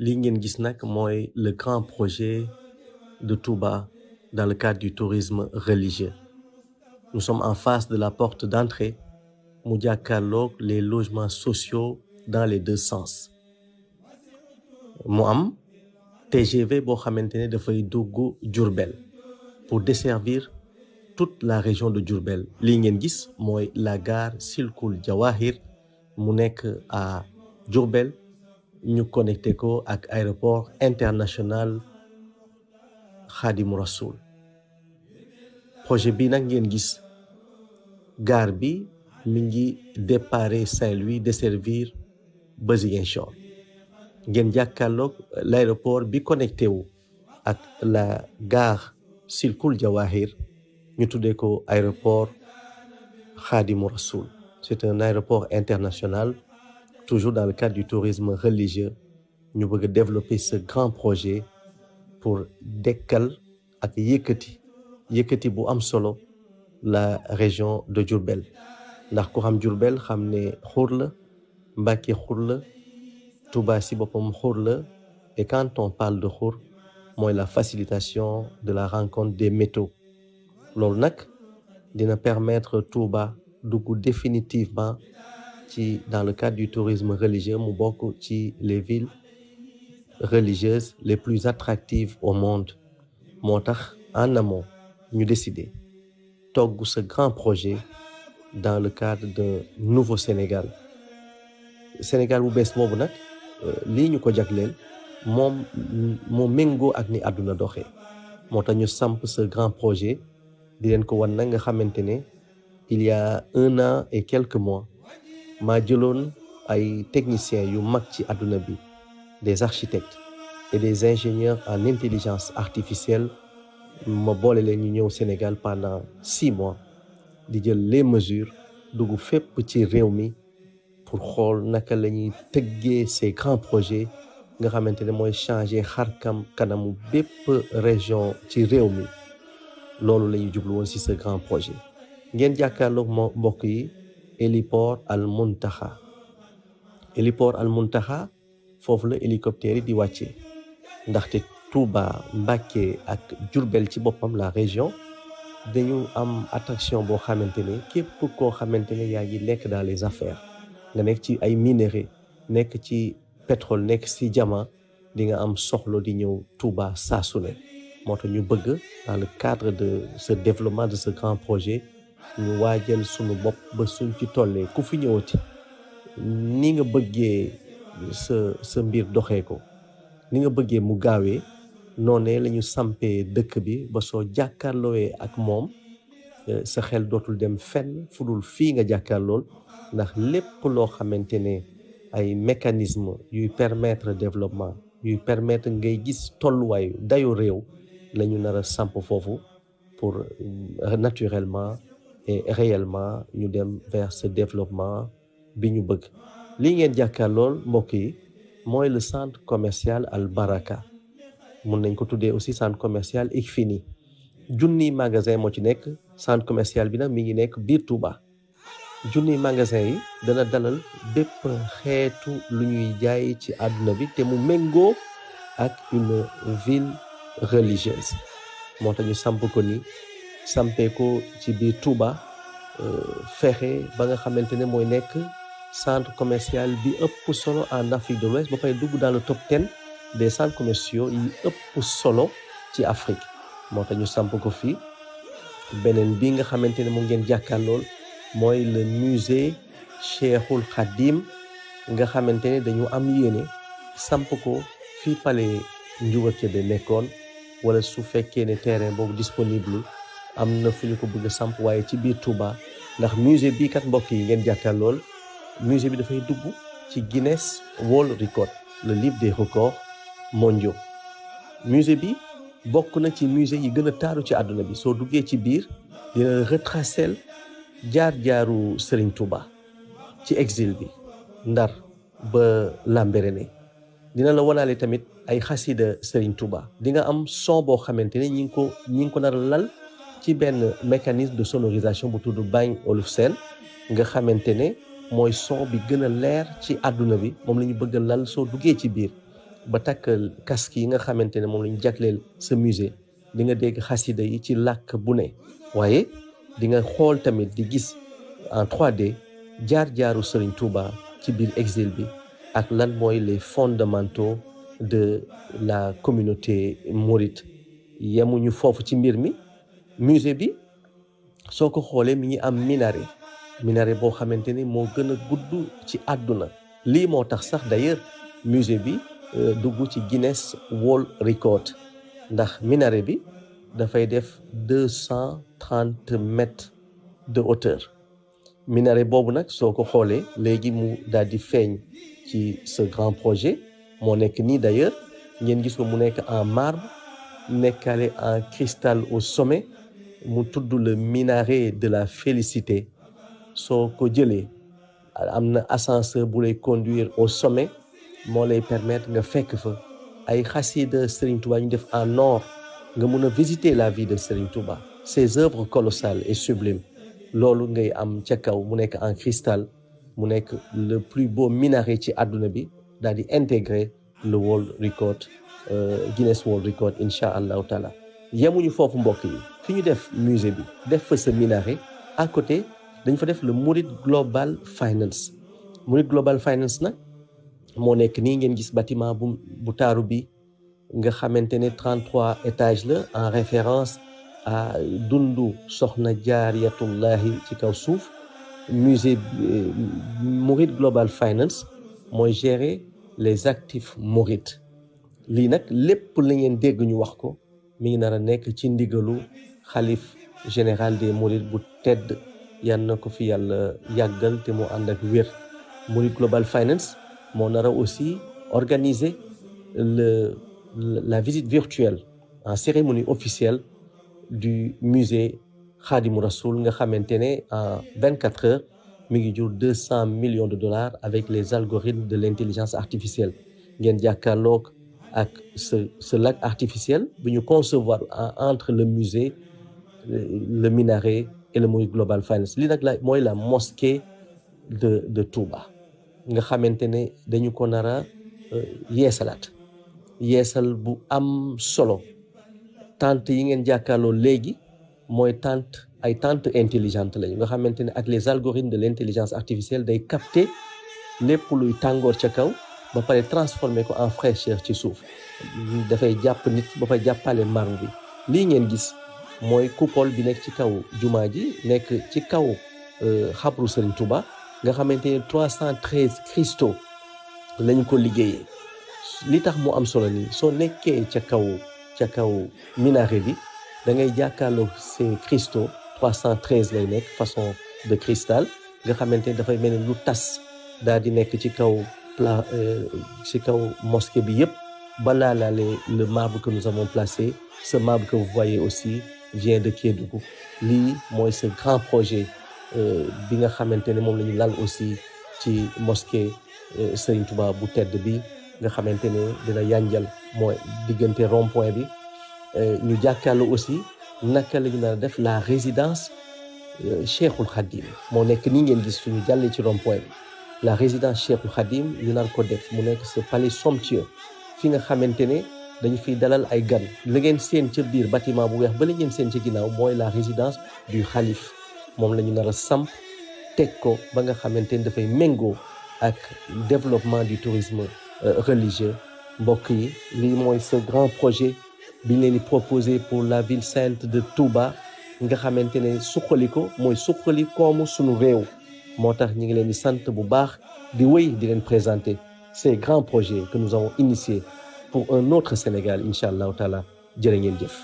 li ngeen gis nag mooy le grand projet de Touba dans le cadre du tourisme religieux. Nous sommes en face de la porte d'entrée mu jàkkaarloog les logements sociaux dans les deux sens mu am TGV boo xamante ne dafay dugg Diourbel pour desservir toute la région de Diourbel li ngeen gis mooy la gare Silkul Jawahir mu nekk à Diourbel ñu connecté ko ak aéroport international Khadimou Rassoul projet bi nag ngeen gis gare bi mi ngi déparé Saint-Louis desservir ba Ziguinchor ngeen jàkkaarloog l'aéroport bi connecté wu ak la gare Silkul Jawahir ñu tuddee ko aéroport Khadimou Rassoul. C'est un aéroport international toujours dans le cadre du tourisme religieux ñu bëgg a développer ce grand projet pour dekkal ak yëkkati bu am solo la région de Diourbel ndax ku xam Diourbel xam ne xur la Mbacké xur la Touba si boppam xur la et quand on parle de xur mooy la facilitation de la rencontre des métaux loolu nag dina permettre Touba dugg définitivement dans le cadre du tourisme religieux mu bokk ci les villes religieuses les plus attractives au monde moo tax en amont ñu décidé togg ce grand projet dans le cadre d'un nouveau Sénégal bu bees boobu nag lii ñu ko jagleel moom moo méngoo ak ni àdduna doxee moo tax ñu samp ce grand projet di leen ko wan nag nga xamante ne il y a 1 an et quelques mois maa jëloon ay techniciens yu mag ci àdduna bi des architectes et des ingénieurs en intelligence artificielle ma boole leen ñu ñëw Sénégal pendant 6 mois di jël les mesures dugg fépp ci réew mi pour xool naka la ñuy tëggee ces grands projets nga xamante ne mooy changer kanamu bépp région ci réew mi loolu la ñuy jublu woon ci ce grand projet ngeen jàkkaarloog mbokk yi héliport Al Muntaha foofu la hélicoptère yi di wàccee ndaxte Touba Mbacké ak Diourbel ci boppam la région dañu am attraction boo xamante ne képp koo xamante ne yaa ngi nekk dans les affaires nga nekk ci ay minerais nekk ci pétrole nekk ci diamant di nga am soxla di ñëw Touba saa su ne moo tax ñu bëgg dans le cadre de ce développement de ce grand projet ñu waajal sunu bopp ba suñ ci tollee ku fi ñëwati ni nga bëggee sa mbir doxee ko ni nga bëggee mu gaawee noonee la ñu sampee dëkk bi ba soo jàkkaarloowee ak moom sa xel dootul dem fenn fu dul fii nga jàkkaarlool ndax lépp loo xamante ne ay mécanisme yuy permettre développement yuy permettre ngay gis tolluwaayu dayu réew la ñu nar a samp foofu pour naturellement et réellement ñu dem vers ce développement bi ñu bëgg lii ngeen jàkkaarlool mbokk yi mooy le centre commercial Al Baraka mun nañ ko tuddee aussi centre commercial Ikfini junniy magasin moo ci nekk centre commercial bi nag mi ngi nekk biir Touba junniy magasin yi dana dalal bépp xeetu lu ñuy jaay ci àdduna bi te mu méngoo ak une ville religieuse moo tax ñu samp ko ni sampee ko ci biir Touba fexe ba nga xamante ne mooy nekk centre commercial bi ëpp solo en Afrique de l'Ouest ba pare dugg dans le top 10 des centres commerciaux yi ëpp solo ci Afrique moo tax ñu samp ko fii beneen bi nga xamante ne mu ngeen jàkkaarlool mooy le musée Cheikhul Khadim nga xamante ne dañu am yéene samp ko fii palais Ndiouga Kébé nekkoon wala su fekkee ne terrain boobu disponible am na fu ñu ko bëgg a samp waaye ci biir Touba ndax musée bii kat mbokk yi ngeen jàkkaarlool musée bi dafay dugg ci Guinness World Record le livre des records mondiaux musée bi bokk na ci musée yi gën a taaru ci àdduna bi soo duggee ci biir dina retracer jaar-jaaru Serigne Touba ci exil bi Ndar ba Lambaréné dina la wanaale tamit ay xasida Serigne Touba di nga am son boo xamante ne ñi ngi ko nar a lal ci benn mécanisme de sonorisation bu tudd Bagne Olufsen nga xamante ne mooy son bi gën a leer ci àdduna bi moom la ñu bëgg a lal soo duggee ci biir ba takk casque yi nga xamante ne moom lañu jagleel sa musée di nga dégg xasida yi ci làkk bu ne waaye di nga xool tamit di gis en 3D jaar-jaaru Serigne Touba ci biir exil bi ak lan mooy les fondamentaux de la communauté mouride. yemuñu foofu ci mbir mi musée bi soo ko xoolee mi ngi am minaret boo xamante ni moo gën a gudd ci àdduna lii moo tax sax d'ailleurs musée bi dugg ci Guinness World Record ndax minaret bi dafay def 230 mètres de hauteur minaret boobu nag soo ko xoolee léegi mu daal di feeñ ci ce grand projet moo nekk nii d'ailleurs ngeen gis ko mu nekk en marbre nekkale en cristal au sommet mu tudd le minaret de la félicité soo ko jëlee am na ascenseur bu lay conduire au sommet moo lay permettre nga fekk fa ay xasida Serigne Touba ñu def en or nga mun a visiter la vie de Serigne Touba ses œuvres colossales et sublimes loolu ngay am ca kaw mu nekk en cristal mu nekk le plus beau minaret ci àdduna bi daal di intégrer le World Record Guinness World Record incha allahu taala yemuñu foofu mbokk yi fi ñu def musée bi def fa sa minaret à côté dañ fa def le Mouride Global Finance nag moo nekk nii ngeen gis bâtiment bu taaru bi nga xamante ne 33 étages la en référence à dundu soxna jaariyatullahi ci kaw suuf musée Mouride Global Finance mooy gérer les actifs mourides lii nag lépp la ngeen dégg ñu wax ko mi ngi nar a nekk ci ndigalu xalif général des mourides bu tedd yal na ko fi yàlla yàggal te mu ànd ak wér Mouride Global Finance moo nar a aussi organiser la visite virtuelle en cérémonie officielle du musée Khadimou Rassoul nga xamante ne en 24 heures mi ngi jur 200 millions de dollars avec les algorithmes de l'intelligence artificielle ngeen jàkkaarloog ak ce lac artificiel bu ñu concevoir entre le musée le minaret et le Mouride Global Finance lii nag mooy la mosquée de Touba nga xamante ne dañu ko nar a yeesal bu am solo tente yi ngeen jàkkaarloo léegi mooy tente intelligente lañu nga xamante ne ak les algorithmes de l'intelligence artificielle day capter lépp luy tàngoor ca kaw ba pare transformer ko en fraîcheur ci suuf dafay jàpp nit ba pare jàppale marne bi lii ngeen gis mooy coupole bi nekk ci kaw jumaa ji nekk ci kaw xabru Serigne Touba nga xamante ne 313 cristaux lañ ko liggéeyee li tax mu am solo nii soo nekkee ca kaw minaret bi da ngay jàkkaarloo ces cristaux 313 lay nekk façon de cristal nga xamante ne dafay mel ni lu tas daal di nekk ci kaw mosquée bi yëpp balaa laale le marbre que nous avons placé ce marbre que vous voyez aussi vient de Kédougou lii mooy ce grand projet bi nga xamante ne moom la ñu lal aussi ci mosquée Serigne Touba bu tedd bi nga xamante ne dina yanjal mooy diggante rond-point bi ñu jàkkaarloo aussi naka la ñu nar a def la résidence Cheikhul Khadim moo nekk nii ngeen gis suñu jàllee ci rond-point bi la résidence Cheikhul Khadim ñu nar ko def mu nekk ce palais somptueux fi nga xamante ne dañu fiy dalal ay gan la ngeen seen ca biir bâtiment bu weex ba la ngeen seen ca ginnaaw mooy la résidence du xalif moom la ñu nar a samp teg ko ba nga xamante ne dafay méngoo ak développement du tourisme religieux mbokk yi lii mooy ce grand projet bi ñu leen di proposé pour la ville sainte de Touba nga xamante ne suqali ko mooy suqali koomu sunu réew moo tax ñu ngi leen di sant bu baax di wéy di leen présenter ces grands projets que nous avons initiés pour un autre Sénégal incha allahu taala jërë ngeen jëf